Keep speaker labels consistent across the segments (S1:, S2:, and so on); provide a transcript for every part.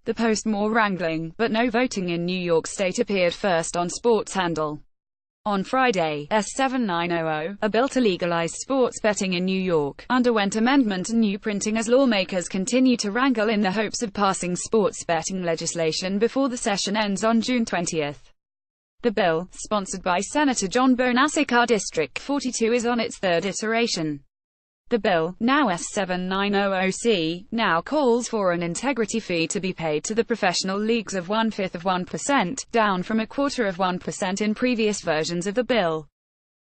S1: The post "More wrangling, but no voting in New York State" appeared first on Sports Handle. On Friday, S7900, a bill to legalize sports betting in New York, underwent amendment and new printing as lawmakers continue to wrangle in the hopes of passing sports betting legislation before the session ends on June 20. The bill, sponsored by Senator John Bonasic, District 42, is on its third iteration. The bill, now S7900C, now calls for an integrity fee to be paid to the professional leagues of 1/5%, down from 1/4% in previous versions of the bill.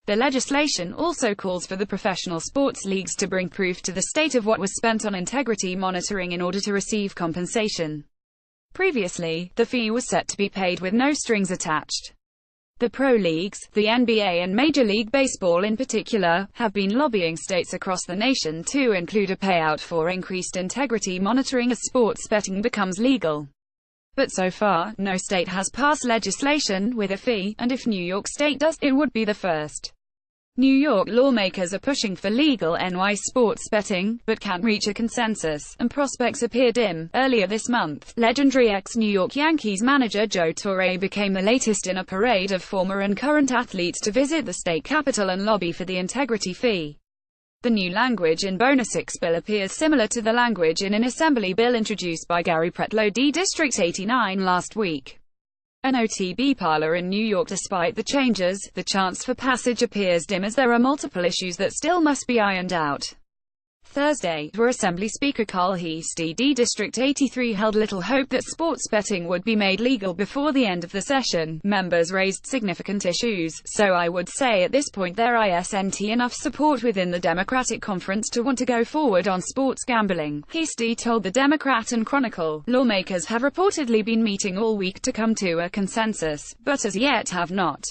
S1: The legislation also calls for the professional sports leagues to bring proof to the state of what was spent on integrity monitoring in order to receive compensation. Previously, the fee was set to be paid with no strings attached. The pro leagues, the NBA and Major League Baseball in particular, have been lobbying states across the nation to include a payout for increased integrity monitoring as sports betting becomes legal. But so far, no state has passed legislation with a fee, and if New York State does, it would be the first. New York lawmakers are pushing for legal NY sports betting, but can't reach a consensus, and prospects appear dim. Earlier this month, legendary ex-New York Yankees manager Joe Torre became the latest in a parade of former and current athletes to visit the state capitol and lobby for the integrity fee. The new language in Bonasic's bill appears similar to the language in an assembly bill introduced by Gary Pretlow, District 89, last week. An OTB parlor in New York. Despite the changes, the chance for passage appears dim as there are multiple issues that still must be ironed out. Thursday, where Assembly Speaker Carl Heastie, District 83, held little hope that sports betting would be made legal before the end of the session. Members raised significant issues, so I would say at this point there isn't enough support within the Democratic conference to want to go forward on sports gambling, Heastie told the Democrat and Chronicle. Lawmakers have reportedly been meeting all week to come to a consensus, but as yet have not.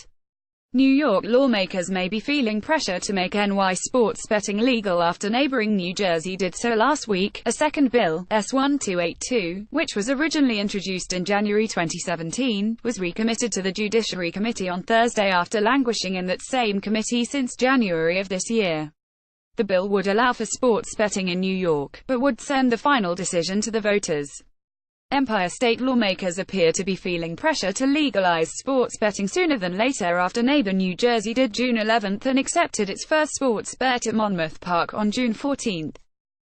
S1: New York lawmakers may be feeling pressure to make NY sports betting legal after neighboring New Jersey did so last week. A second bill, S1282, which was originally introduced in January 2017, was recommitted to the Judiciary Committee on Thursday after languishing in that same committee since January of this year. The bill would allow for sports betting in New York, but would send the final decision to the voters. Empire State lawmakers appear to be feeling pressure to legalize sports betting sooner than later after neighbor New Jersey did June 11 and accepted its first sports bet at Monmouth Park on June 14.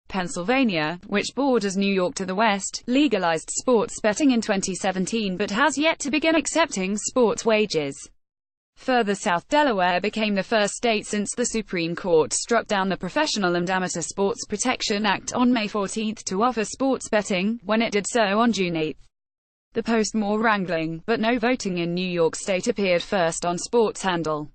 S1: Pennsylvania, which borders New York to the west, legalized sports betting in 2017 but has yet to begin accepting sports wagers. Further south, Delaware became the first state since the Supreme Court struck down the Professional and Amateur Sports Protection Act on May 14 to offer sports betting, when it did so on June 8. The post "More wrangling, but no voting in New York State" appeared first on Sports Handle.